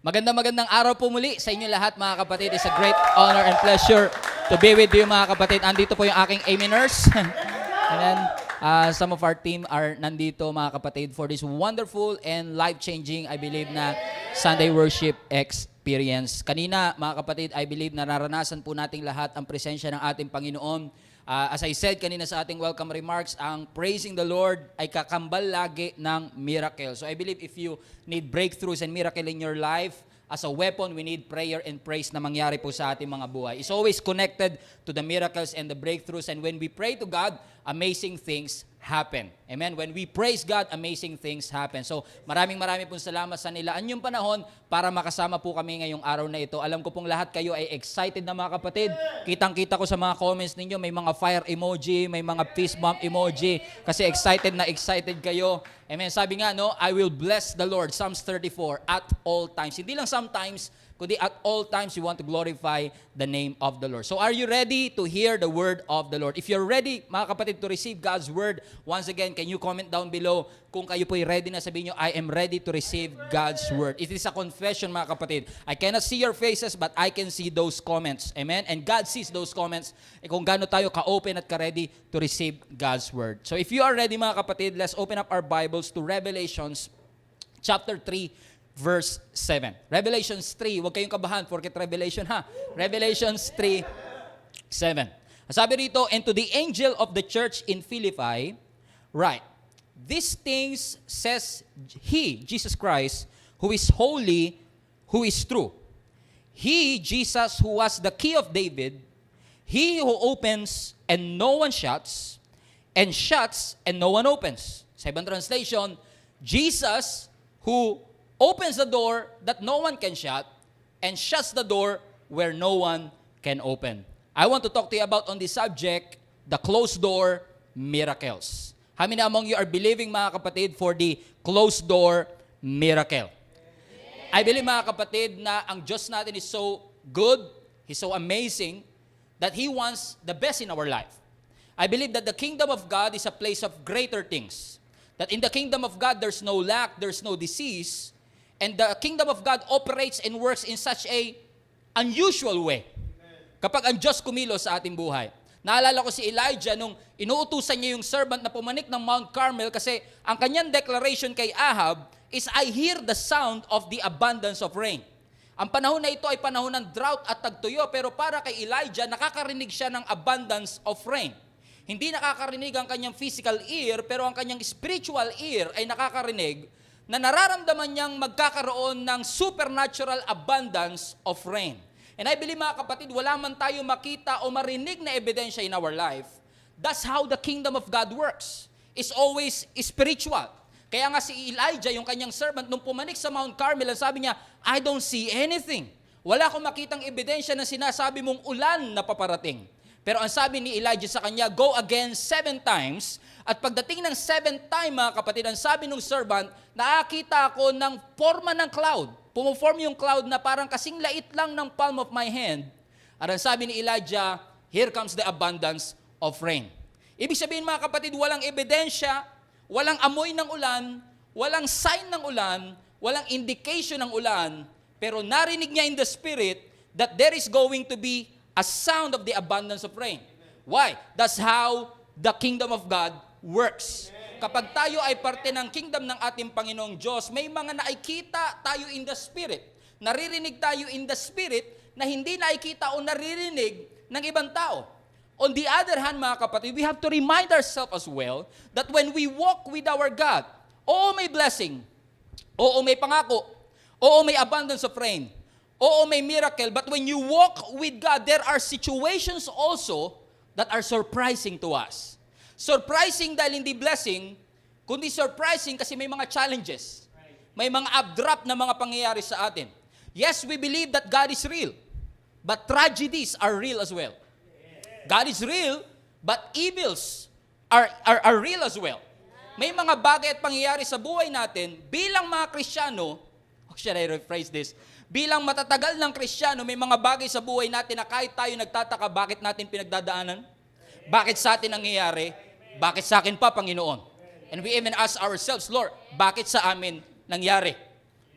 Magandang araw po muli sa inyo lahat mga kapatid. It's a great honor and pleasure to be with you mga kapatid. Andito po yung aking Ameners. And then, some of our team are nandito mga kapatid for this wonderful and life-changing, I believe, na Sunday worship experience. Kanina mga kapatid, I believe nararanasan po nating lahat ang presensya ng ating Panginoon. As I said kanina sa ating welcome remarks, ang praising the Lord ay kakambal lagi ng miracle. So I believe if you need breakthroughs and miracle in your life, as a weapon, we need prayer and praise na mangyari po sa ating mga buhay. It's always connected to the miracles and the breakthroughs. And when we pray to God, amazing things happen. Amen? When we praise God, amazing things happen. So maraming pong salamat sa nilaan yung panahon para makasama po kami ngayong araw na ito. Alam ko pong lahat kayo ay excited na mga kapatid. Kitang-kita ko sa mga comments ninyo, may mga fire emoji, may mga fist bump emoji, kasi excited na excited kayo. Amen. Sabi nga, no, I will bless the Lord, Psalms 34, at all times. Hindi lang sometimes, kundi at all times you want to glorify the name of the Lord. So are you ready to hear the word of the Lord? If you're ready, mga kapatid, to receive God's word, once again, can you comment down below kung kayo po'y ready na? Sabihin nyo, I am ready to receive God's word. It is a confession, mga kapatid. I cannot see your faces, but I can see those comments. Amen? And God sees those comments. Kung gaano tayo ka-open at ka-ready to receive God's word. So if you are ready, mga kapatid, let's open up our Bibles to Revelations chapter 3, verse 7. Revelations 3, huwag kayong kabahan, forget Revelation ha. Revelations 3, 7. Sabi rito, and to the angel of the church in Philippi, write, these things says he, Jesus Christ, who is holy, who is true. He, Jesus, who was the key of David, he who opens and no one shuts, and shuts and no one opens. Sa ibang translation, Jesus, who opens the door that no one can shut, and shuts the door where no one can open. I want to talk to you about on this subject, the closed door miracles. How many among you are believing, mga kapatid, for the closed door miracle? I believe, mga kapatid, na ang Diyos natin is so good, He's so amazing, that He wants the best in our life. I believe that the kingdom of God is a place of greater things. That in the kingdom of God, there's no lack, there's no disease, and the kingdom of God operates and works in such a unusual way. Kapag ang Diyos kumilos sa ating buhay. Naalala ko si Elijah nung inuutusan niya yung servant na pumanik ng Mount Carmel kasi ang kanyang declaration kay Ahab is, I hear the sound of the abundance of rain. Ang panahon na ito ay panahon ng drought at tagtuyo, pero para kay Elijah, nakakarinig siya ng abundance of rain. Hindi nakakarinig ang kanyang physical ear, pero ang kanyang spiritual ear ay nakakarinig na nararamdaman niyang magkakaroon ng supernatural abundance of rain. And I believe, mga kapatid, wala man tayo makita o marinig na ebidensya in our life. That's how the kingdom of God works. It's always spiritual. Kaya nga si Elijah, yung kanyang servant, nung pumanik sa Mount Carmel, sabi niya, I don't see anything. Wala akong makitang ebidensya na sinasabi mong ulan na paparating. Pero ang sabi ni Elijah sa kanya, go again 7 times. At pagdating ng 7th time, mga kapatid, ang sabi ng servant, nakakita ako ng forma ng cloud. Pumuform yung cloud na parang kasing lait lang ng palm of my hand. At ang sabi ni Elijah, here comes the abundance of rain. Ibig sabihin, mga kapatid, walang ebidensya, walang amoy ng ulan, walang sign ng ulan, walang indication ng ulan, pero narinig niya in the spirit that there is going to be a sound of the abundance of rain. Why? That's how the kingdom of God works. Kapag tayo ay parte ng kingdom ng ating Panginoong Diyos, may mga nakikita tayo in the spirit. Naririnig tayo in the spirit na hindi nakikita o naririnig ng ibang tao. On the other hand, mga kapatid, we have to remind ourselves as well that when we walk with our God, oo, may blessing, oo, may pangako, oo, may abundance of rain, oo, may miracle, but when you walk with God, there are situations also that are surprising to us. Surprising dahil hindi blessing, kundi surprising kasi may mga challenges. May mga updraft na mga pangyayari sa atin. Yes, we believe that God is real, but tragedies are real as well. God is real, but evils are real as well. May mga bagay at pangyayari sa buhay natin bilang mga Kristiyano, should I rephrase this? Bilang matatagal ng Kristiyano, may mga bagay sa buhay natin na kahit tayo nagtataka, bakit natin pinagdadaanan? Bakit sa atin nangyayari? Bakit sa akin pa, Panginoon? And we even ask ourselves, Lord, bakit sa amin nangyari?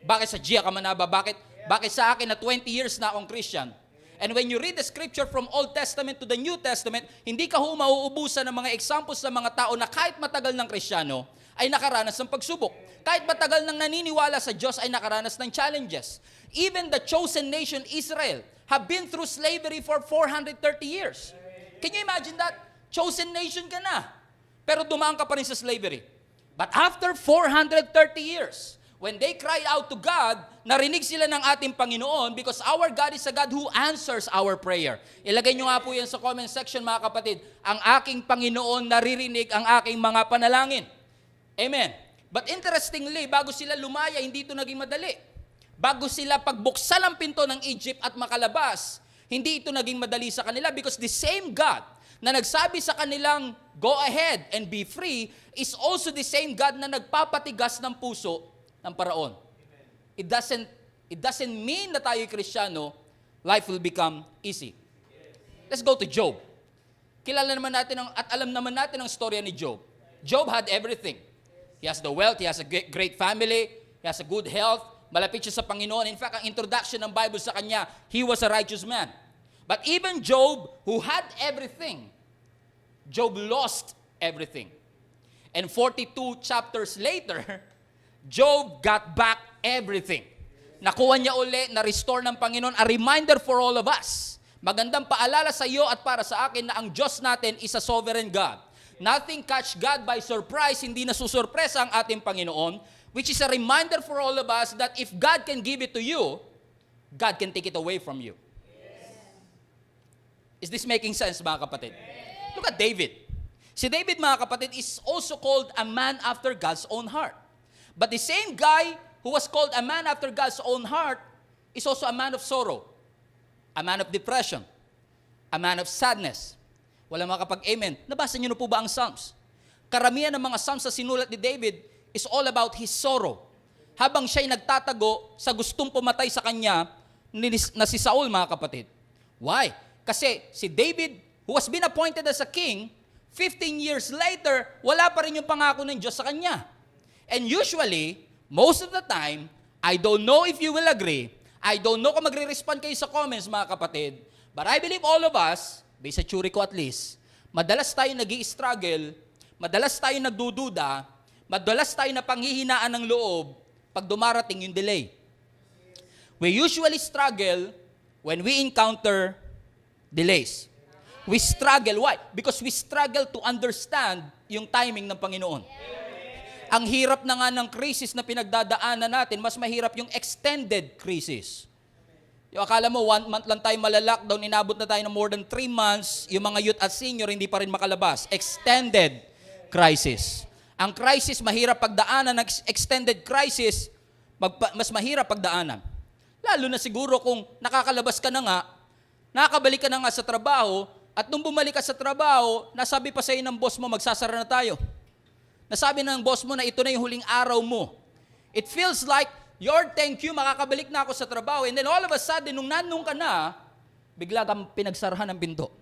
Bakit sa Gia Kamanaba? Bakit Bakit sa akin na 20 years na akong Christian? And when you read the scripture from Old Testament to the New Testament, hindi ka mauubusan ng mga examples ng mga tao na kahit matagal ng Kristiyano, ay nakaranas ng pagsubok. Kahit matagal nang naniniwala sa Diyos, ay nakaranas ng challenges. Even the chosen nation, Israel, have been through slavery for 430 years. Can you imagine that? Chosen nation ka na, pero dumaan ka pa rin sa slavery. But after 430 years, when they cried out to God, narinig sila ng ating Panginoon because our God is a God who answers our prayer. Ilagay nyo nga po yan sa comment section, mga kapatid. Ang aking Panginoon naririnig ang aking mga panalangin. Amen. But interestingly, bago sila lumaya, hindi ito naging madali. Bago sila pagbuksan ang pinto ng Egypt at makalabas, hindi ito naging madali sa kanila because the same God na nagsabi sa kanilang, go ahead and be free, is also the same God na nagpapatigas ng puso ng paraon. It doesn't mean na tayo Kristiyano, life will become easy. Let's go to Job. Kilala naman natin at alam naman natin ang storya ni Job. Job had everything. He has the wealth, he has a great family, he has a good health, malapit siya sa Panginoon. In fact, ang introduction ng Bible sa kanya, he was a righteous man. But even Job, who had everything, Job lost everything. And 42 chapters later, Job got back everything. Nakuha niya uli, na-restore ng Panginoon. A reminder for all of us. Magandang paalala sa iyo at para sa akin na ang Diyos natin is a sovereign God. Nothing catch God by surprise, hindi nasusurpresa ang ating Panginoon, which is a reminder for all of us that if God can give it to you, God can take it away from you. Is this making sense, mga kapatid? Look at David. Si David, mga kapatid, is also called a man after God's own heart. But the same guy who was called a man after God's own heart is also a man of sorrow, a man of depression, a man of sadness. Wala makapag-amen. Nabasa niyo na po ba ang Psalms? Karamihan ng mga Psalms sa sinulat ni David is all about his sorrow. Habang siya'y nagtatago sa gustong pumatay sa kanya na si Saul, mga kapatid. Why? Kasi si David, who has been appointed as a king, 15 years later, wala pa rin yung pangako ng Diyos sa kanya. And usually, most of the time, I don't know if you will agree, I don't know kung magre-respond kayo sa comments, mga kapatid, but I believe all of us, based sa tsuri ko at least, madalas tayo nag-i-struggle, madalas tayo nagdududa, madalas tayo na panghihinaan ng loob pag dumarating yung delay. We usually struggle when we encounter delays. We struggle. Why? Because we struggle to understand yung timing ng Panginoon. Ang hirap na nga ng crisis na pinagdadaanan natin, mas mahirap yung extended crisis. Yung akala mo, 1 month lang tayo malalockdown, inabot na tayo ng more than 3 months, yung mga youth at senior hindi pa rin makalabas. Extended crisis. Ang crisis, mahirap pagdaanan. Ang extended crisis, mas mahirap pagdaanan. Lalo na siguro kung nakakalabas ka na nga, nakakabalik ka na nga sa trabaho, at nung bumalik ka sa trabaho, nasabi pa sa'yo ng boss mo, magsasara na tayo. Nasabi ng boss mo na ito na yung huling araw mo. It feels like, Lord, thank you, makakabalik na ako sa trabaho. And then all of a sudden, nung nanong ka na, bigla kang pinagsarahan ng pinto.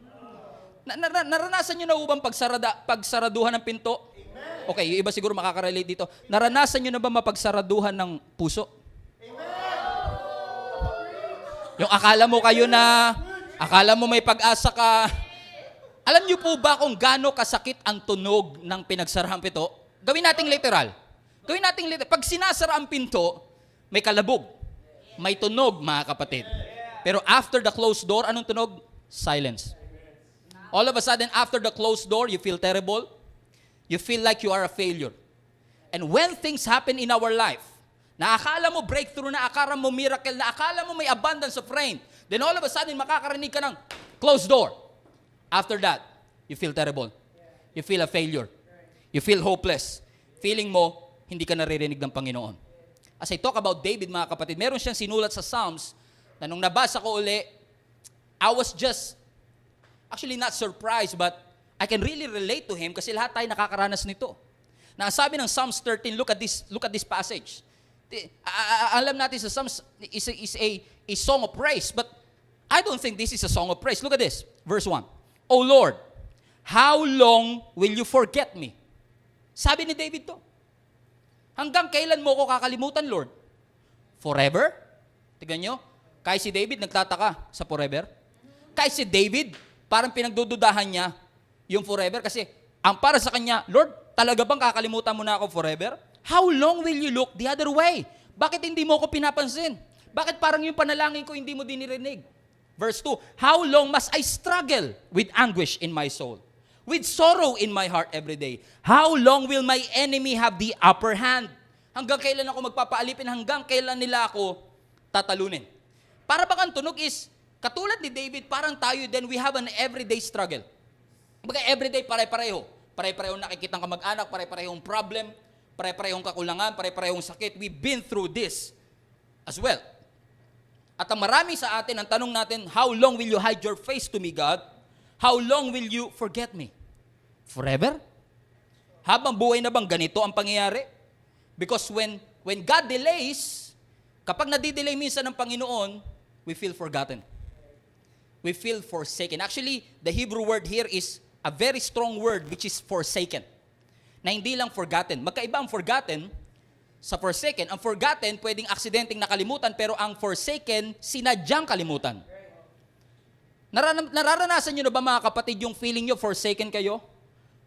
Naranasan nyo na ubang pagsaraduhan ng pinto? Okay, yung iba siguro makaka-relate dito. Naranasan nyo na ba mapagsaraduhan ng puso? Yung akala mo may pag-asa ka. Alam niyo po ba kung gaano kasakit ang tunog ng pinagsarahang pinto? Gawin nating literal. Pag sinasara ang pinto, may kalabog. May tunog, mga kapatid. Pero after the closed door, anong tunog? Silence. All of a sudden, after the closed door, you feel terrible. You feel like you are a failure. And when things happen in our life, na akala mo breakthrough, na akala mo miracle, na akala mo may abundance of rain, then all of a sudden, makakarinig ka ng closed door. After that, you feel terrible. You feel a failure. You feel hopeless. Feeling mo, hindi ka naririnig ng Panginoon. As I talk about David, mga kapatid, meron siyang sinulat sa Psalms na nung nabasa ko uli, I was just, actually not surprised, but I can really relate to him kasi lahat tayo nakakaranas nito. Na sabi ng Psalms 13, look at this passage. Alam natin sa Psalms is a song of praise, but I don't think this is a song of praise. Look at this, verse 1. O Lord, how long will you forget me? Sabi ni David to. Hanggang kailan mo ko kakalimutan, Lord? Forever? Tignan nyo, kahit si David nagtataka sa forever. Kahit si David, parang pinagdududahan niya yung forever kasi ang para sa kanya, Lord, talaga bang kakalimutan mo na ako forever? How long will you look the other way? Bakit hindi mo ako pinapansin? Bakit parang yung panalangin ko hindi mo dinirinig? Verse 2, how long must I struggle with anguish in my soul? With sorrow in my heart every day? How long will my enemy have the upper hand? Hanggang kailan ako magpapaalipin? Hanggang kailan nila ako tatalunin? Para bang ang tunog is, katulad ni David, parang tayo din, we have an everyday struggle. Kumbaga everyday pare-pareho. Pare-parehong nakikitang kamag-anak, pare-parehong problem, pare-parehong kakulangan, pare-parehong sakit. We've been through this as well. At ang marami sa atin, ang tanong natin, how long will you hide your face to me, God? How long will you forget me? Forever? Habang buhay na bang ganito ang pangyayari? Because when God delays, kapag nadidelay minsan ng Panginoon, we feel forgotten. We feel forsaken. Actually, the Hebrew word here is a very strong word which is forsaken. Na hindi lang forgotten. Magkaiba ang forgotten sa forsaken. Ang forgotten, pwedeng aksidenteng nakalimutan, pero ang forsaken, sinadyang kalimutan. Nararanasan nyo na ba mga kapatid yung feeling nyo forsaken kayo?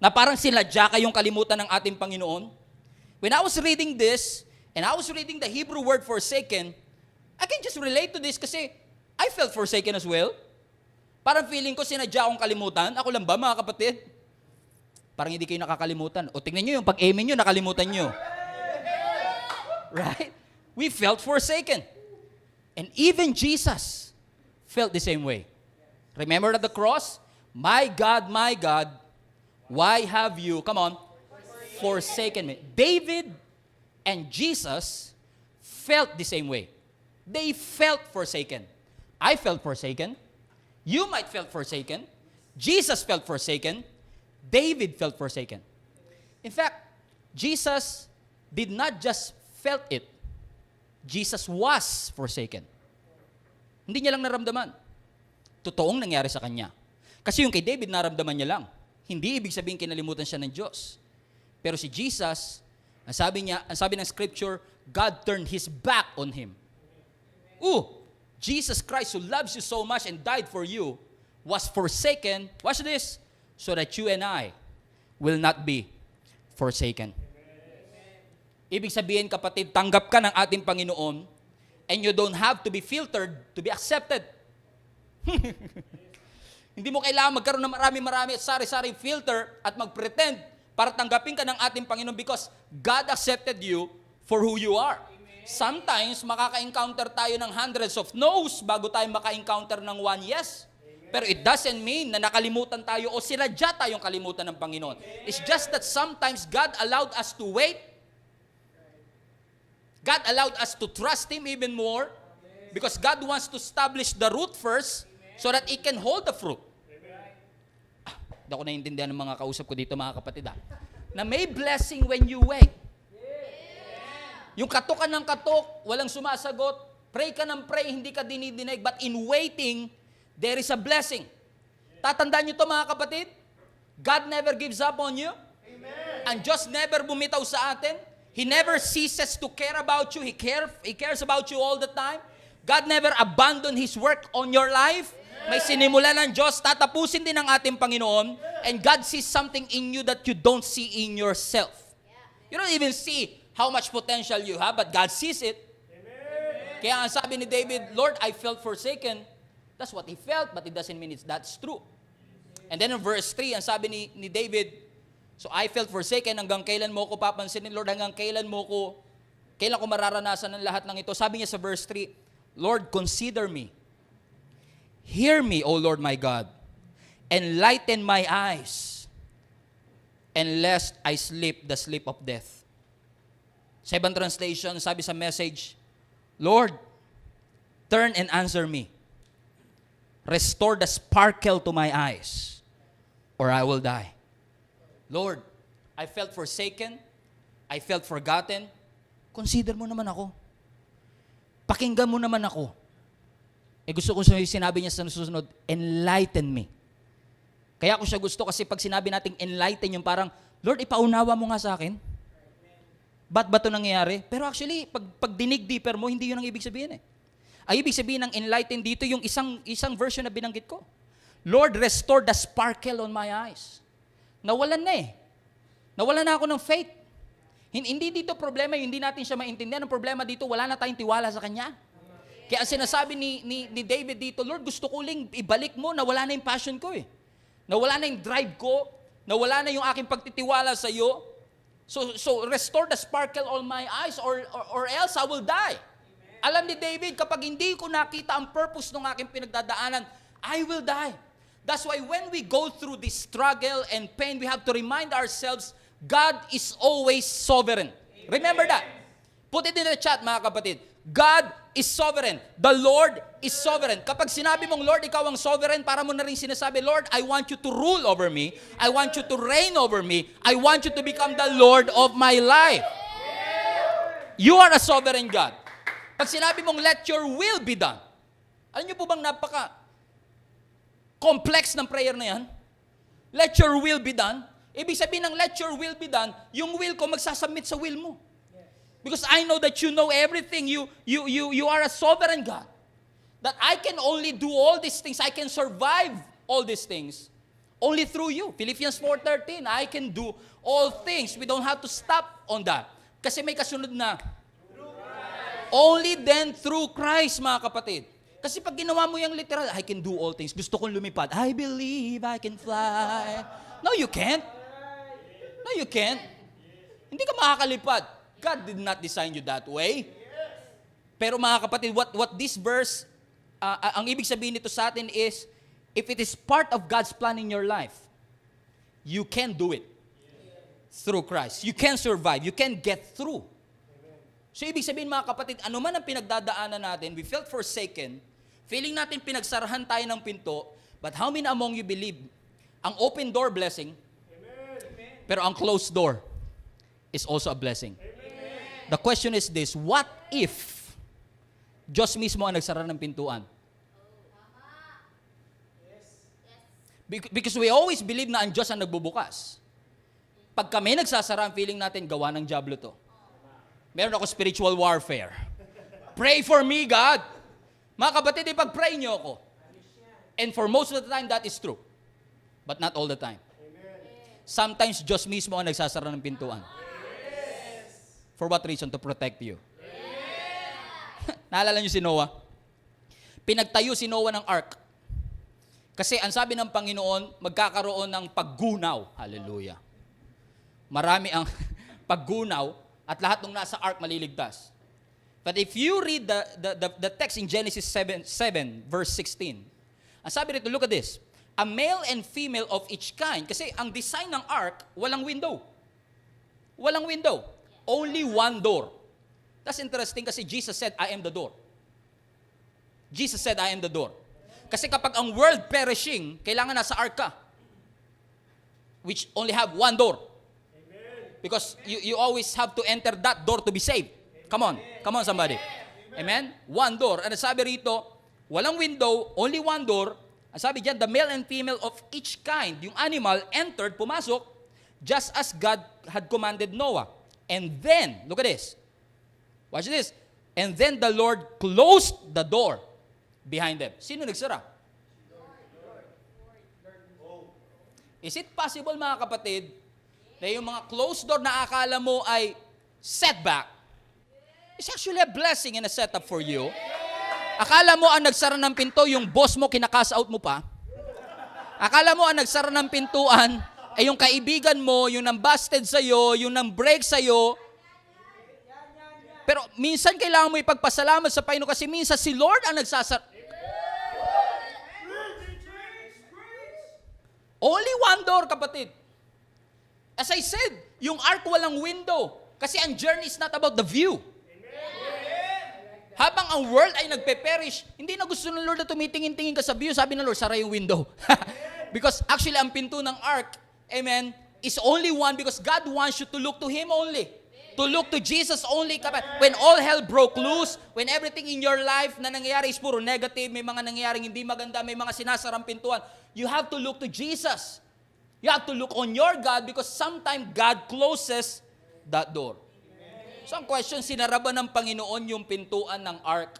Na parang sinadya kayong kalimutan ng ating Panginoon? When I was reading this, and I was reading the Hebrew word forsaken, I can just relate to this kasi I felt forsaken as well. Parang feeling ko sinadya akong kalimutan. Ako lang ba mga kapatid? Parang hindi kayo nakakalimutan. O tingnan nyo yung pag-amen nyo, nakalimutan nyo. Right? We felt forsaken. And even Jesus felt the same way. Remember at the cross? My God, why have you, come on, forsaken me? David and Jesus felt the same way. They felt forsaken. I felt forsaken. You might felt forsaken. Jesus felt forsaken. David felt forsaken. In fact, Jesus did not just felt it. Jesus was forsaken. Hindi niya lang naramdaman. Totoong nangyari sa kanya. Kasi yung kay David, naramdaman niya lang. Hindi ibig sabihin kinalimutan siya ng Diyos. Pero si Jesus, ang sabi ng scripture, God turned His back on Him. Jesus Christ who loves you so much and died for you was forsaken, watch this, so that you and I will not be forsaken. Ibig sabihin, kapatid, tanggap ka ng ating Panginoon and you don't have to be filtered to be accepted. Hindi mo kailangan magkaroon ng marami-marami at sari-saring filter at mag-pretend para tanggapin ka ng ating Panginoon because God accepted you for who you are. Sometimes, makaka-encounter tayo ng hundreds of no's bago tayo maka-encounter ng one yes. Pero it doesn't mean na nakalimutan tayo o sinadya tayong kalimutan ng Panginoon. It's just that sometimes God allowed us to wait. God allowed us to trust Him even more because God wants to establish the root first so that it can hold the fruit. Hindi ako naiintindihan ng mga kausap ko dito, mga kapatid. Na may blessing when you wait. Yung katukan ng katok, walang sumasagot. Pray ka ng pray, hindi ka dinidinig. But in waiting, there is a blessing. Tatandaan nyo to mga kapatid? God never gives up on you. Ang Diyos never bumitaw sa atin. He never ceases to care about you. He cares about you all the time. God never abandoned His work on your life. May sinimula ng Diyos, tatapusin din ng ating Panginoon, and God sees something in you that you don't see in yourself. You don't even see how much potential you have, but God sees it. Kaya ang sabi ni David, Lord, I felt forsaken. That's what he felt, but it doesn't mean that's true. And then in verse 3, ang sabi ni David, so I felt forsaken, hanggang kailan mo ko papansinin, Lord, hanggang kailan ko mararanasan ng lahat ng ito. Sabi niya sa verse 3, Lord, consider me. Hear me, O Lord my God. Enlighten my eyes, and lest I sleep the sleep of death. Sa ibang translation, sabi sa message, Lord, turn and answer me. Restore the sparkle to my eyes, or I will die. Lord, I felt forsaken. I felt forgotten. Consider mo naman ako. Pakinggan mo naman ako. Gusto ko sinabi niya sa susunod, enlighten me. Kaya ko siya gusto kasi pag sinabi nating enlighten, yung parang, Lord, ipaunawa mo nga sa akin. Ba't ba ito nangyayari? Pero actually, pag dinig deeper mo, hindi yun ang ibig sabihin eh. Ay ibig sabihin ng enlighten dito yung isang version na binanggit ko. Lord, restore the sparkle on my eyes. Nawalan na eh. Nawalan na ako ng faith. Hindi dito problema, hindi natin siya maintindihan. Ang problema dito, wala na tayong tiwala sa Kanya. Kaya sinasabi ni David dito, Lord, gusto ko lang ibalik mo, nawala na yung passion ko eh. Nawala na yung drive ko, nawala na yung aking pagtitiwala sa iyo. So restore the sparkle on my eyes or else I will die. Alam ni David, kapag hindi ko nakita ang purpose ng aking pinagdadaanan, I will die. That's why when we go through this struggle and pain, we have to remind ourselves, God is always sovereign. Remember that. Put it in the chat, mga kapatid. God is sovereign. The Lord is sovereign. Kapag sinabi mong, Lord, ikaw ang sovereign, para mo na rin sinasabi, Lord, I want you to rule over me. I want you to reign over me. I want you to become the Lord of my life. You are a sovereign God. Pag sinabi mong, let your will be done. Alam niyo po bang complex ng prayer na yan? Let your will be done. Ibig sabihin ng let your will be done, yung will ko magsasubmit sa will mo. Because I know that you know everything. You are a sovereign God. That I can only do all these things. I can survive all these things only through you. Philippians 4:13, I can do all things. We don't have to stop on that. Kasi may kasunod na, only then through Christ, mga kapatid. Kasi pag ginawa mo yung literal, I can do all things. Gusto kong lumipad. I believe I can fly. No, you can't. No, you can't. Hindi ka makakalipad. God did not design you that way. Pero mga kapatid, what this verse, ang ibig sabihin nito sa atin is, if it is part of God's plan in your life, you can do it through Christ. You can survive. You can get through. So ibig sabihin mga kapatid, ano man ang pinagdadaanan natin, we felt forsaken, feeling natin pinagsarahan tayo ng pinto, but how many among you believe, ang open door blessing, pero ang closed door is also a blessing. The question is this, what if Diyos mismo ang nagsara ng pintuan? Because we always believe na ang Diyos ang nagbubukas. Pag kami nagsasara, ang feeling natin, gawa ng diablo to. Meron ako spiritual warfare. Pray for me, God. Mga kapatid, ipag-pray niyo ako. And for most of the time, that is true. But not all the time. Sometimes, Diyos mismo ang nagsasara ng pintuan. For what reason? To protect you. Naalala niyo si Noah? Pinagtayo si Noah ng ark. Kasi ang sabi ng Panginoon, magkakaroon ng paggunaw. Hallelujah. Marami ang paggunaw at lahat ng nasa ark maliligtas. But if you read the text in Genesis 7 verse 16, ang sabi rito, look at this. A male and female of each kind. Kasi ang design ng ark, walang window. Walang window. Only one door. That's interesting kasi Jesus said, I am the door. Jesus said, I am the door. Kasi kapag ang world perishing, kailangan nasa ark ka. Which only have one door. Because you always have to enter that door to be saved. Come on. Come on somebody. Amen? One door. Ano sabi rito? Walang window, only one door. Ang sabi dyan, the male and female of each kind, yung animal entered, pumasok, just as God had commanded Noah. And then, look at this. Watch this. And then the Lord closed the door behind them. Sino nagsara? Is it possible, mga kapatid, na yung mga closed door na akala mo ay setback, it's actually a blessing and a setup for you. Akala mo ang nagsara ng pinto, yung boss mo, kinakas out mo pa. Akala mo ang nagsara ng pintuan, ay yung kaibigan mo, yung nang-busted sa'yo, yung nang-break sa'yo. Pero minsan kailangan mo ipagpasalamat sa Panginoon kasi minsan si Lord ang nagsasara. Only one door, kapatid. As I said, yung ark walang window. Kasi ang journey is not about the view. Habang ang world ay nagpe-perish, hindi na gusto ng Lord na tumitingin-tingin ka sa view. Sabi ng Lord, sara yung window. Because actually, ang pinto ng ark, amen, is only one because God wants you to look to Him only. To look to Jesus only. When all hell broke loose, when everything in your life na nangyayari is puro negative, may mga nangyayaring hindi maganda, may mga sinasarang pintuan, you have to look to Jesus. You have to look on your God because sometimes God closes that door. So ang question, sinara ba ng Panginoon yung pintuan ng ark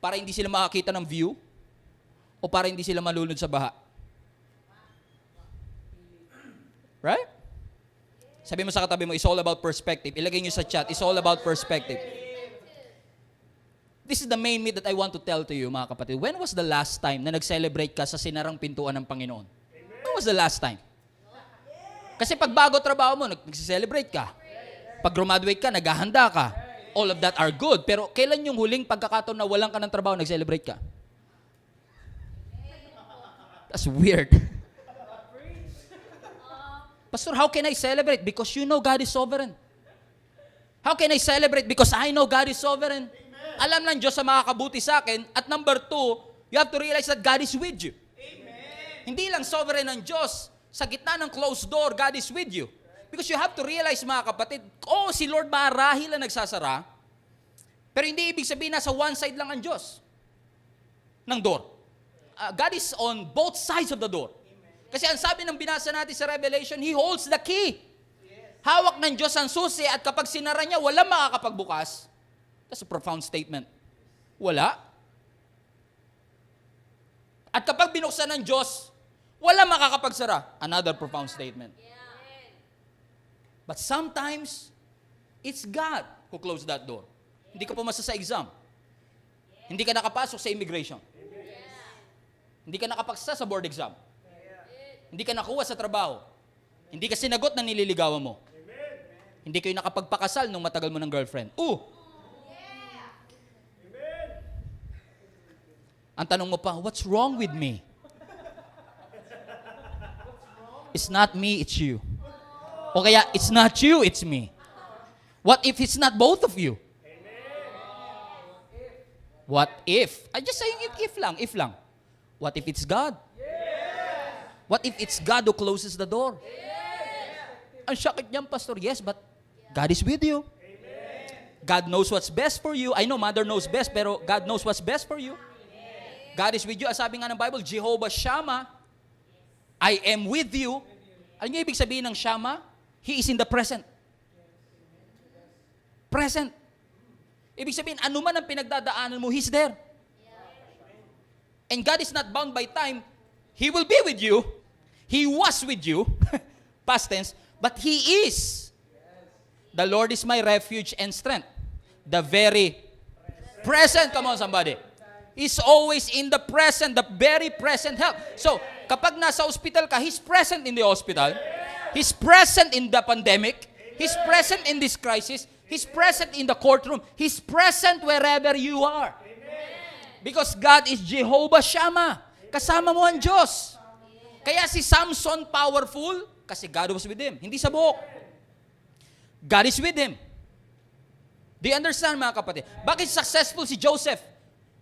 para hindi sila makakita ng view o para hindi sila malunod sa baha? Right? Sabi mo sa katabi mo, it's all about perspective. Ilagay nyo sa chat, it's all about perspective. This is the main myth that I want to tell to you, mga kapatid. When was the last time na nag-celebrate ka sa sinarang pintuan ng Panginoon? When was the last time? Kasi pag bago trabaho mo, nag-celebrate ka. Pag graduate ka, naghahanda ka. All of that are good. Pero kailan yung huling pagkakataon na walang ka ng trabaho, nag-celebrate ka? That's weird. Pastor, how can I celebrate? Because you know God is sovereign. How can I celebrate? Because I know God is sovereign. Alam ng Diyos sa makakabuti sa akin. At number 2, you have to realize that God is with you. Amen. Hindi lang sovereign ng Diyos. Sa gitna ng closed door, God is with you. Because you have to realize, mga kapatid, si Lord marahil na nagsasara, pero hindi ibig sabihin nasa one side lang ang Diyos ng door. God is on both sides of the door. Kasi ang sabi ng binasa natin sa Revelation, He holds the key. Hawak ng Diyos ang susi at kapag sinara niya, walang makakapagbukas. That's a profound statement. Wala. At kapag binuksan ng Diyos, walang makakapagsara. Another profound statement. But sometimes, it's God who closed that door. Hindi ka pumasa sa exam. Hindi ka nakapasok sa immigration. Hindi ka nakapagsa sa board exam. Hindi ka nakuha sa trabaho. Hindi ka sinagot ng nililigawan mo. Hindi kayo nakapagpakasal nung matagal mo ng girlfriend. Ang tanong mo pa, what's wrong with me? It's not me, it's you. O kaya, it's not you, it's me. What if it's not both of you? What if? I'm just saying if lang. What if it's God? What if it's God who closes the door? Ang sakit niyan, Pastor. Yes, but God is with you. God knows what's best for you. I know mother knows best, pero God knows what's best for you. God is with you. Ang sabi nga ng Bible, Jehovah Shammah, I am with you. Ano yung ibig sabihin ng Shammah? He is in the present. Present. Ibig sabihin, anuman ang pinagdadaanan mo, He's there. And God is not bound by time. He will be with you. He was with you. Past tense. But He is. The Lord is my refuge and strength. The very present. Come on, somebody. He's always in the present. The very present help. So, kapag nasa hospital ka, He's present in the hospital. He's present in the pandemic. He's present in this crisis. He's present in the courtroom. He's present wherever you are. Because God is Jehovah Shammah. Kasama mo ang Diyos. Kaya si Samson powerful kasi God was with him. Hindi sa buhok. God is with him. Do you understand, mga kapatid? Bakit successful si Joseph?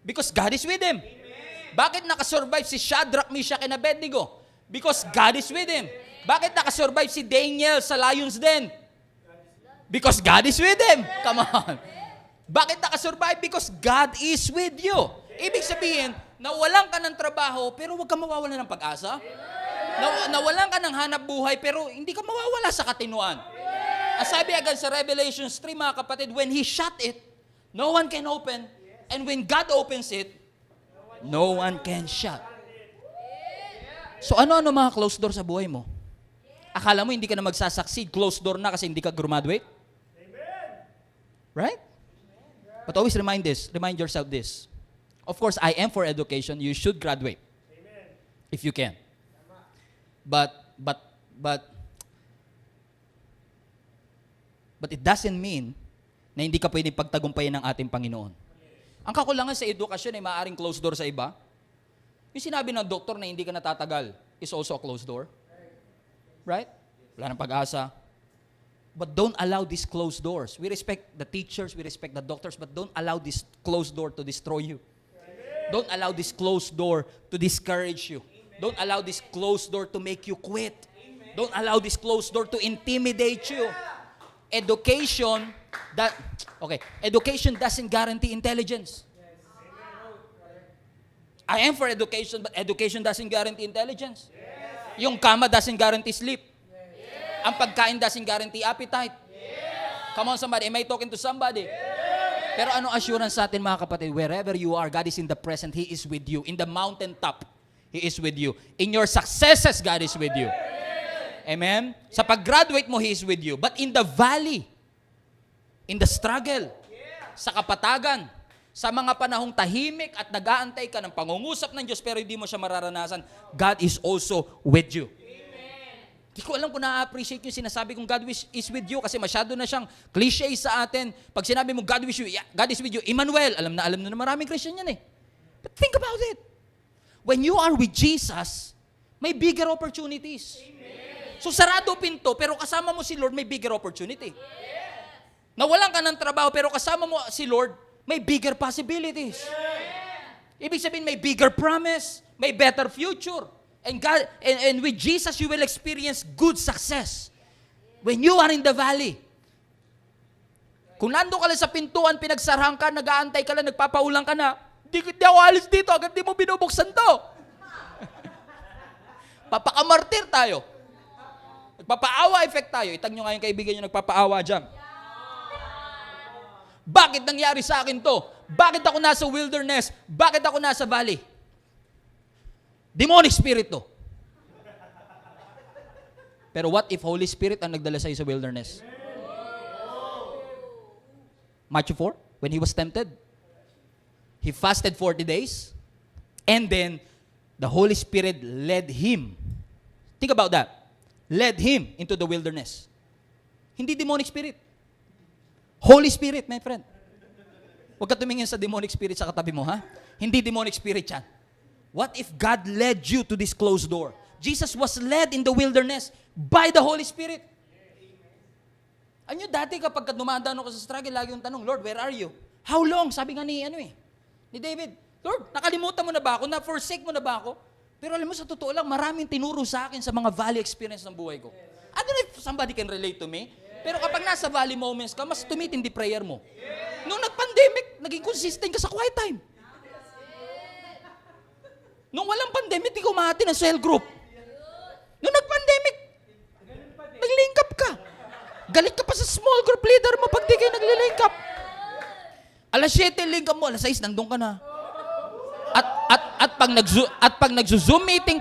Because God is with him. Bakit nakasurvive si Shadrach, Meshach, and Abednego? Because God is with him. Bakit nakasurvive si Daniel sa lion's den? Because God is with him. Come on. Bakit nakasurvive? Because God is with you. Ibig sabihin, nawalan ka ng trabaho, pero huwag ka mawawala ng pag-asa. Nawalan ka ng hanap buhay, pero hindi ka mawawala sa katinuan. Ang sabi agad sa Revelation 3, mga kapatid, when He shut it, no one can open. And when God opens it, no one can shut. So ano-ano mga closed door sa buhay mo? Akala mo hindi ka na magsasucceed, closed door na kasi hindi ka graduate? Right? But always remind yourself this. Of course, I am for education. You should graduate. If you can. But it doesn't mean na hindi ka pwedeng pagtagumpayan ng ating Panginoon. Ang kakulangan sa edukasyon ay maaaring closed door sa iba. Yung sinabi ng doktor na hindi ka natatagal is also a closed door. Right? Wala nang pag-asa. But don't allow these closed doors. We respect the teachers, we respect the doctors, but don't allow this closed door to destroy you. Don't allow this closed door to discourage you. Don't allow this closed door to make you quit. Don't allow this closed door to intimidate you. Education doesn't guarantee intelligence. I am for education, but education doesn't guarantee intelligence. Yung kama doesn't guarantee sleep. Ang pagkain doesn't guarantee appetite. Come on, somebody. Am I talking to somebody? Pero anong assurance sa atin mga kapatid? Wherever you are, God is in the present. He is with you. In the mountaintop, He is with you. In your successes, God is with you. Amen? Sa pag-graduate mo, He is with you. But in the valley, in the struggle, sa kapatagan, sa mga panahong tahimik at nag-aantay ka ng pangungusap ng Diyos pero hindi mo siya mararanasan, God is also with you. Hindi ko alam kung na-appreciate yung sinasabi kong God is with you kasi masyado na siyang cliche sa atin. Pag sinabi mo God is with you, Emmanuel, alam na maraming Christian yan eh. But think about it. When you are with Jesus, may bigger opportunities. So sarado pinto, pero kasama mo si Lord, may bigger opportunity. Nawalan ka ng trabaho, pero kasama mo si Lord, may bigger possibilities. Ibig sabihin, may bigger promise, may better future. And with Jesus, you will experience good success. When you are in the valley. Kung nandun ka lang sa pintuan, pinagsarahan ka, nag-aantay ka lang, nagpapaulang ka na, di ako alis dito, agad di mo binubuksan to. Papakamartir tayo. Nagpapaawa effect tayo. Itag nyo nga yung kaibigan nyo nagpapaawa dyan. Bakit nangyari sa akin to? Bakit ako nasa wilderness? Bakit ako nasa valley? Demonic spirit to. Pero what if Holy Spirit ang nagdala sa'yo sa wilderness? Matthew 4, when he was tempted, he fasted 40 days, and then the Holy Spirit led him. Think about that. Led him into the wilderness. Hindi demonic spirit. Holy Spirit, my friend. Huwag ka tumingin sa demonic spirit sa katabi mo, ha? Hindi demonic spirit yan. What if God led you to this closed door? Jesus was led in the wilderness by the Holy Spirit. Ano dati kapag dumadaan ako sa struggle, lagi yung tanong, Lord, where are you? How long? Sabi nga ni David, Lord, nakalimutan mo na ba ako? Na-forsake mo na ba ako? Pero alam mo, sa totoo lang, maraming tinuro sa akin sa mga valley experience ng buhay ko. I don't know if somebody can relate to me, pero kapag nasa valley moments ka, mas tumitindi prayer mo. Nung nag-pandemic, naging consistent ka sa quiet time. Nung walang pandemic, di ko mahati ng cell group. Nung nag-pandemic, nag-link up ka. Galit ka pa sa small group leader mo pag di kayo nag-link up. Alas 7, link up mo. Alas 6, nandun ka na. At pag nag-zoom meeting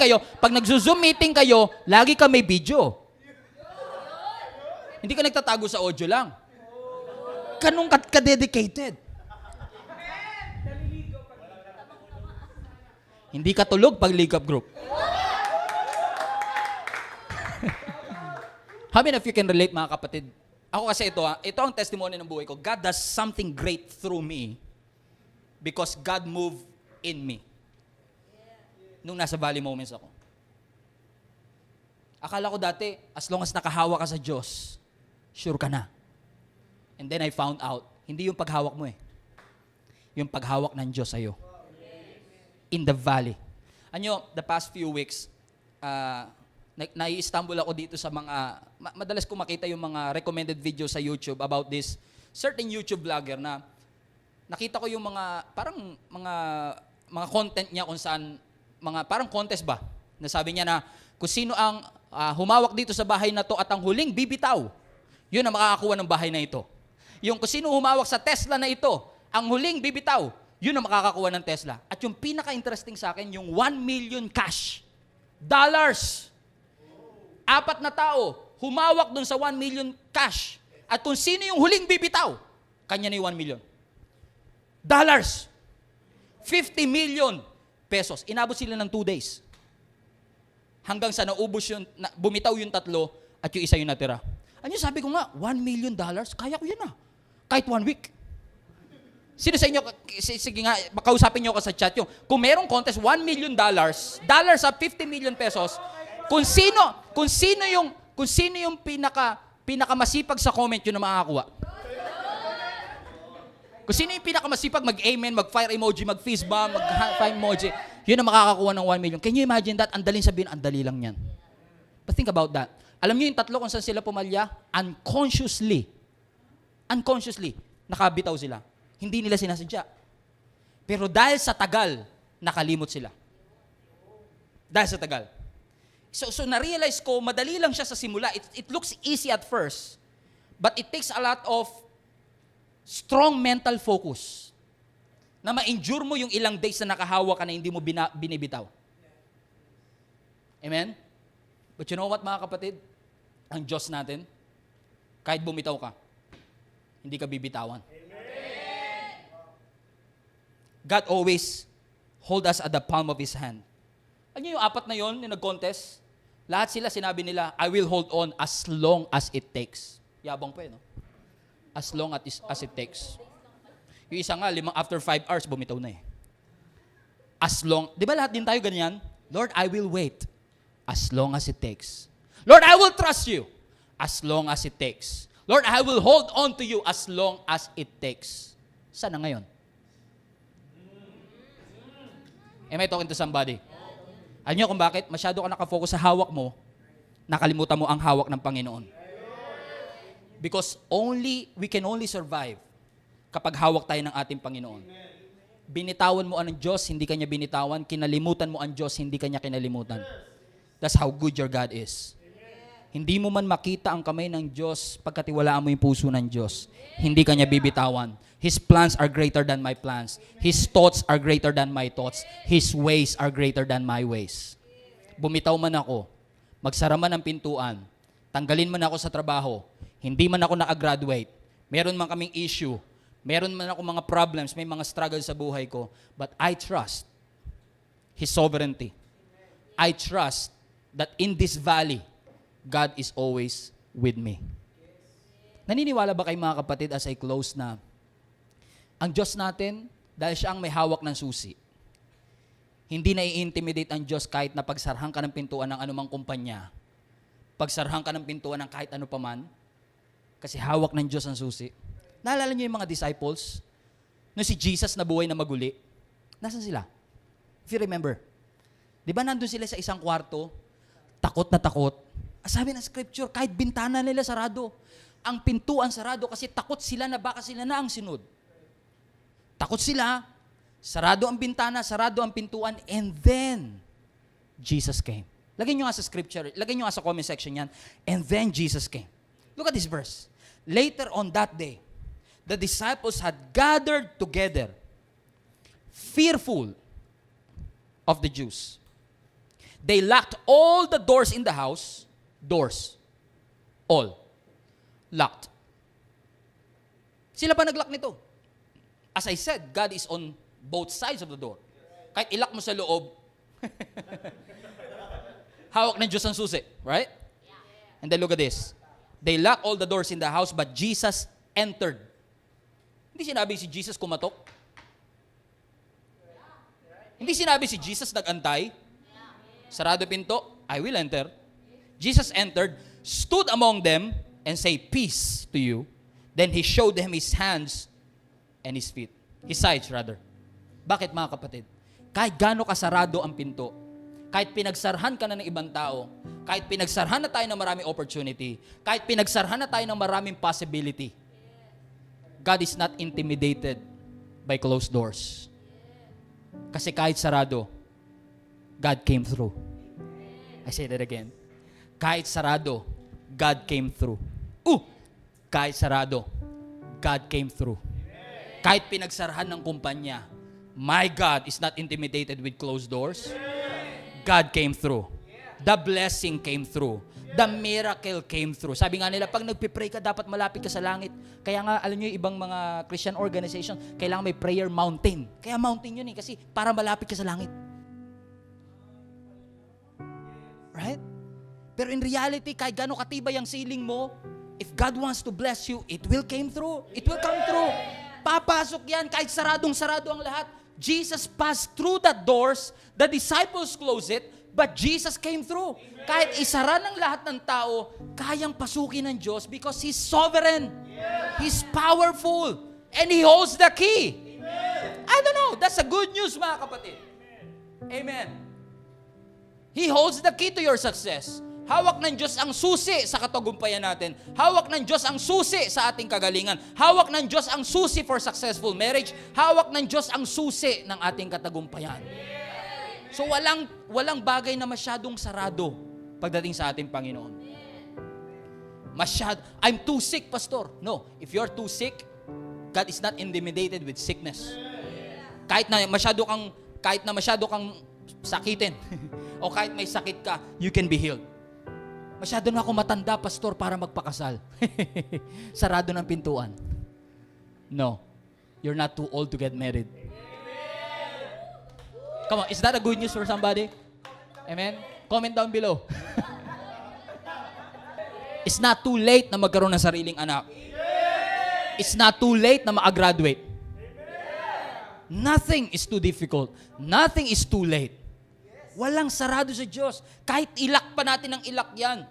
kayo, lagi ka may video. Hindi ka nagtatago sa audio lang. Ganun ka dedicated. Hindi ka tulog pag link up group. How many of you can relate, mga kapatid? Ako kasi ito ang testimony ng buhay ko. God does something great through me because God moved in me. Nung nasa valley moments ako. Akala ko dati, as long as nakahawa ka sa Diyos, sure ka na. And then I found out, hindi yung paghawak mo eh. Yung paghawak ng Diyos sa'yo. In the valley. The past few weeks, nai-stumble ako dito sa mga, madalas ko makita yung mga recommended videos sa YouTube about this certain YouTube vlogger na nakita ko yung mga, parang mga content niya kung saan, parang contest ba? Nasabi niya na kung sino ang humawak dito sa bahay na to at ang huling bibitaw, yun ang makakakuha ng bahay na ito. Yung kung sino humawak sa Tesla na ito, ang huling bibitaw, yun ang makakakuha ng Tesla. At yung pinaka-interesting sa akin, yung 1 million cash. Dollars. 4 na tao, humawak dun sa 1 million cash. At kung sino yung huling bibitaw, kanya na yung 1 million. Dollars. 50 million pesos. Inabot sila ng 2 days. Hanggang sa naubos bumitaw yung 3 at yung isa yung natira. Sabi ko nga, $1 million, kaya ko yan kahit 1 week. Sino sa inyo, sige nga, makausapin nyo ako sa chat yung, kung merong contest, $1 million, dollars sa 50 million pesos, kung sino yung pinakamasipag sa comment, yun ang makakakuha. Kung sino yung pinakamasipag mag-amen, mag-fire emoji, mag-fist bump, mag-fire emoji, yun ang makakakuha ng 1 million. Can you imagine that? Ang daling sabihin, ang dali lang yan. But think about that. Alam niyo yung 3 kung saan sila pumalya? Unconsciously, nakabitaw sila. Hindi nila sinasadya. Pero dahil sa tagal, nakalimot sila. Dahil sa tagal. So na-realize ko, madali lang siya sa simula. It looks easy at first, but it takes a lot of strong mental focus na ma-endure mo yung ilang days na nakahawa ka na hindi mo binibitaw. Amen? But you know what, mga kapatid? Ang Diyos natin, kahit bumitaw ka, hindi ka bibitawan. God always hold us at the palm of His hand. Ano yung apat na yon yung nag-contest? Lahat sila sinabi nila, I will hold on as long as it takes. Yabang pa no? As long as it takes. Yung isa nga, after 5 hours, bumitaw na eh. As long, di ba lahat din tayo ganyan? Lord, I will wait as long as it takes. Lord, I will trust you as long as it takes. Lord, I will hold on to you as long as it takes. Sana ngayon? Am I talking to somebody? Alam niyo kung bakit? Masyado ka nakafocus sa hawak mo, nakalimutan mo ang hawak ng Panginoon. Because we can only survive kapag hawak tayo ng ating Panginoon. Binitawan mo ang Diyos, hindi ka niya binitawan. Kinalimutan mo ang Diyos, hindi ka niya kinalimutan. That's how good your God is. Hindi mo man makita ang kamay ng Diyos pagkatiwalaan mo yung puso ng Diyos. Hindi ka niya bibitawan. His plans are greater than my plans. His thoughts are greater than my thoughts. His ways are greater than my ways. Bumitaw man ako, magsara man ang pintuan, tanggalin man ako sa trabaho, hindi man ako nakagraduate, meron man kaming issue, meron man ako mga problems, may mga struggles sa buhay ko, but I trust His sovereignty. I trust that in this valley, God is always with me. Naniniwala ba kayo mga kapatid as I close na ang Diyos natin, dahil siya ang may hawak ng susi, hindi na i-intimidate ang Diyos kahit na pagsarhan ka ng pintuan ng anumang kumpanya, pagsarhan ka ng pintuan ng kahit ano paman, kasi hawak ng Diyos ang susi. Naalala niyo yung mga disciples? Nung si Jesus nabuhay na maguli, nasan sila? If you remember. Di ba nandun sila sa isang kwarto, takot na takot. Sabi ng scripture, kahit bintana nila sarado, ang pintuan sarado kasi takot sila na baka sila na ang sinod. Takot sila, sarado ang bintana, sarado ang pintuan, and then, Jesus came. Lagyan nyo nga sa scripture, lagyan nyo nga sa comment section yan, and then Jesus came. Look at this verse. Later on that day, the disciples had gathered together, fearful of the Jews. They locked all the doors in the house, doors, all, locked. Sila pa nag-lock nito. As I said, God is on both sides of the door. Kahit ilock mo sa loob, hawak ng Diyos ang susi, right? And then look at this. They locked all the doors in the house, but Jesus entered. Hindi sinabi si Jesus kumatok. Hindi sinabi si Jesus nag-antay. Sarado pinto, I will enter. Jesus entered, stood among them, and say, peace to you. Then He showed them His hands and His feet. His sides, rather. Bakit, mga kapatid? Kahit gaano kasarado ang pinto, kahit pinagsarhan ka na ng ibang tao, kahit pinagsarhan na tayo ng maraming opportunity, kahit pinagsarhan na tayo ng maraming possibility, God is not intimidated by closed doors. Kasi kahit sarado, God came through. I say that again. Kahit sarado, God came through. Kahit sarado, God came through. Kahit pinagsarahan ng kumpanya, my God is not intimidated with closed doors. God came through. The blessing came through. The miracle came through. Sabi nga nila, pag nagpipray ka, dapat malapit ka sa langit. Kaya nga, alam nyo, ibang mga Christian organization, kailangan may prayer mountain. Kaya mountain yun kasi para malapit ka sa langit. Right? Pero in reality, kahit gano'ng katibay ang ceiling mo, if God wants to bless you, it will come through. It will come through. Papasok yan, kahit saradong-sarado ang lahat. Jesus passed through the doors, the disciples closed it, but Jesus came through. Kahit isara ng lahat ng tao, kayang pasukin ng Diyos because He's sovereign. He's powerful. And He holds the key. I don't know, that's a good news, mga kapatid. Amen. He holds the key to your success. Hawak ng Diyos ang susi sa katagumpayan natin. Hawak ng Diyos ang susi sa ating kagalingan. Hawak ng Diyos ang susi for successful marriage. Hawak ng Diyos ang susi ng ating katagumpayan. So walang bagay na masyadong sarado pagdating sa ating Panginoon. I'm too sick, Pastor. No, if you're too sick, God is not intimidated with sickness. Kahit na masyado kang sakitin o kahit may sakit ka, you can be healed. Masyado na ako matanda, pastor, para magpakasal. Sarado ng pintuan. No. You're not too old to get married. Come on, is that a good news for somebody? Amen? Comment down below. It's not too late na magkaroon ng sariling anak. It's not too late na ma-graduate. Nothing is too difficult. Nothing is too late. Walang sarado sa Diyos. Kahit ilak pa natin ang ilak yan.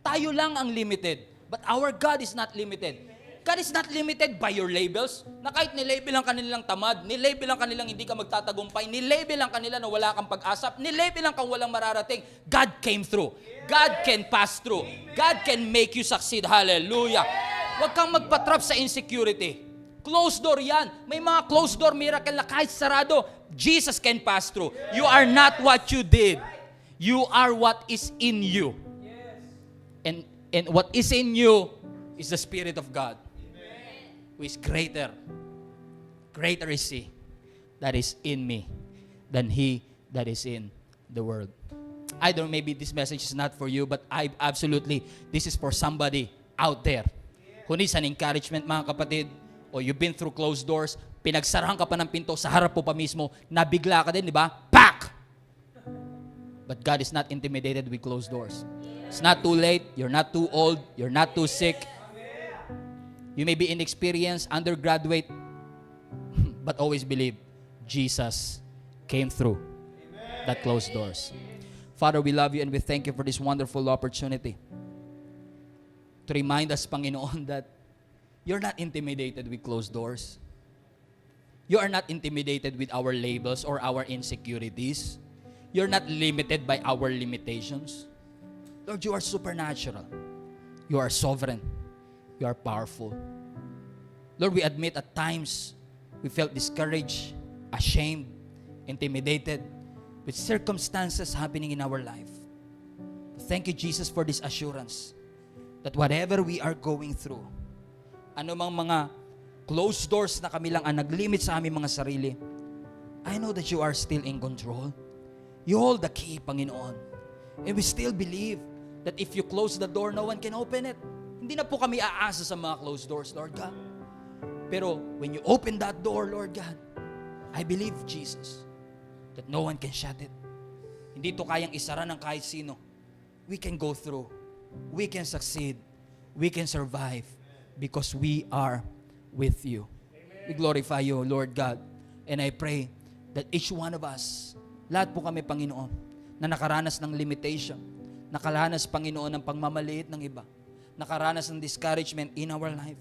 Tayo lang ang limited. But our God is not limited. God is not limited by your labels. Na kahit nilabel ang kanilang tamad, nilabel ang kanilang hindi ka magtatagumpay, nilabel ang kanila na wala kang pag-asa, nilabel ang kang walang mararating, God came through. God can pass through. God can make you succeed. Hallelujah. Huwag kang magpatrap sa insecurity. Closed door yan. May mga closed door miracle na kahit sarado, Jesus can pass through. You are not what you did. You are what is in you. And what is in you is the Spirit of God. Who is greater. Greater is He that is in me than he that is in the world. I don't know, maybe this message is not for you, but this is for somebody out there who needs an encouragement, mga kapatid. O you've been through closed doors, pinagsarahan ka pa ng pinto, sa harap po pa mismo, nabigla ka din, di ba? Pak! But God is not intimidated with closed doors. It's not too late, you're not too old, you're not too sick. You may be inexperienced, undergraduate, but always believe Jesus came through that closed doors. Father, we love you and we thank you for this wonderful opportunity to remind us, Panginoon, that you're not intimidated with closed doors. You are not intimidated with our labels or our insecurities. You're not limited by our limitations. Lord, you are supernatural. You are sovereign. You are powerful. Lord, we admit at times we felt discouraged, ashamed, intimidated with circumstances happening in our life. Thank you, Jesus, for this assurance that whatever we are going through, anumang mga closed doors na kami lang ang naglimit sa aming mga sarili, I know that you are still in control. You hold the key, Panginoon. And we still believe that if you close the door, no one can open it. Hindi na po kami aasa sa mga closed doors, Lord God. Pero when you open that door, Lord God, I believe, Jesus, that no one can shut it. Hindi to kayang isara ng kahit sino. We can go through. We can succeed. We can survive. Because we are with you. Amen. We glorify you, Lord God. And I pray that each one of us, lahat po kami, Panginoon, na nakaranas ng limitation, nakaranas, Panginoon, ng pagmamaliit ng iba, nakaranas ng discouragement in our life,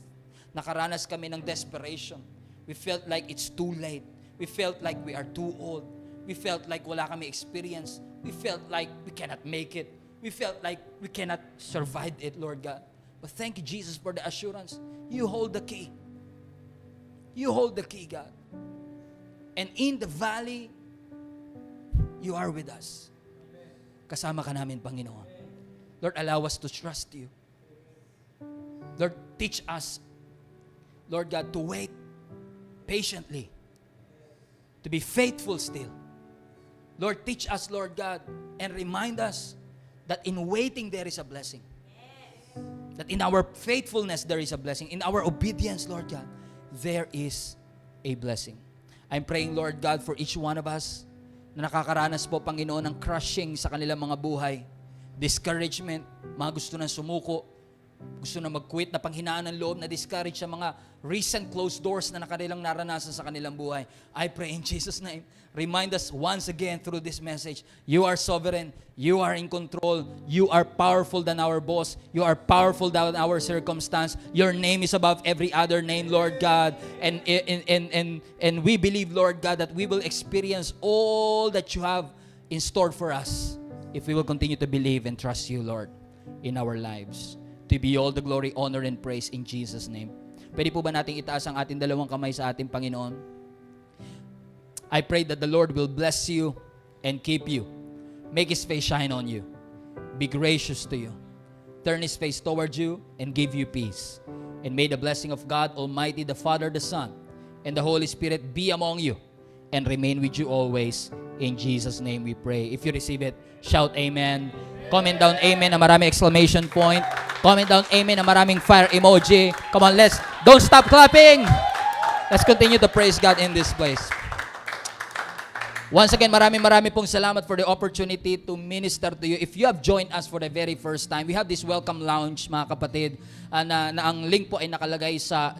nakaranas kami ng desperation. We felt like it's too late. We felt like we are too old. We felt like wala kami experience. We felt like we cannot make it. We felt like we cannot survive it, Lord God. But thank you, Jesus, for the assurance. You hold the key. You hold the key, God. And in the valley, you are with us. Kasama ka namin, Panginoon. Lord, allow us to trust you. Lord, teach us, Lord God, to wait patiently. To be faithful still. Lord, teach us, Lord God, and remind us that in waiting there is a blessing. That in our faithfulness, there is a blessing. In our obedience, Lord God, there is a blessing. I'm praying, Lord God, for each one of us na nakakaranas po, Panginoon, ng crushing sa kanilang mga buhay, discouragement, mga gusto na sumuko, gusto na mag-quit, na panghinaan ng loob, na discourage sa mga recent closed doors na nakanilang naranasan sa kanilang buhay. I pray in Jesus' name, remind us once again through this message, you are sovereign, you are in control, you are powerful than our boss, you are powerful than our circumstance, your name is above every other name, Lord God, and we believe, Lord God, that we will experience all that you have in store for us if we will continue to believe and trust you, Lord, in our lives. To be all the glory, honor, and praise in Jesus' name. Pwede po ba nating itaas ang ating dalawang kamay sa ating Panginoon? I pray that the Lord will bless you and keep you. Make His face shine on you. Be gracious to you. Turn His face toward you and give you peace. And may the blessing of God Almighty, the Father, the Son, and the Holy Spirit be among you and remain with you always. In Jesus' name we pray. If you receive it, shout amen. Comment down amen na maraming exclamation point. Comment down amen na maraming fire emoji. Come on, don't stop clapping. Let's continue to praise God in this place. Once again, maraming pong salamat for the opportunity to minister to you. If you have joined us for the very first time, we have this welcome lounge, mga kapatid, na ang link po ay nakalagay sa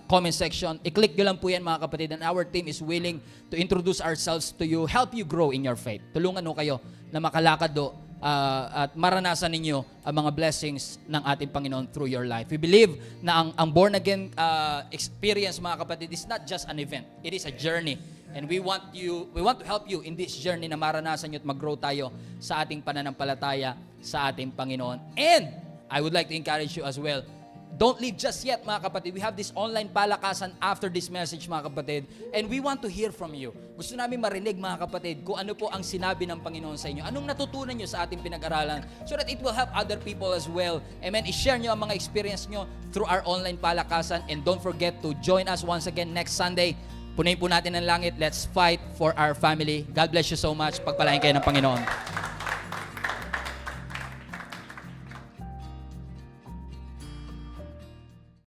comment section. I-click nyo lang po yan, mga kapatid, and our team is willing to introduce ourselves to you, help you grow in your faith. Tulungan ho kayo na makalakad do at maranasan ninyo ang mga blessings ng ating Panginoon through your life. We believe na ang born again experience, mga kapatid, is not just an event. It is a journey. And we want to help you in this journey na maranasan nyo at mag-grow tayo sa ating pananampalataya sa ating Panginoon. And I would like to encourage you as well, don't leave just yet, mga kapatid. We have this online palakasan after this message, mga kapatid. And we want to hear from you. Gusto namin marinig, mga kapatid, kung ano po ang sinabi ng Panginoon sa inyo. Anong natutunan nyo sa ating pinag-aralan so that it will help other people as well. Amen. I-share nyo ang mga experience nyo through our online palakasan. And don't forget to join us once again next Sunday. Punayin po natin ang langit. Let's fight for our family. God bless you so much. Pagpalain kayo ng Panginoon.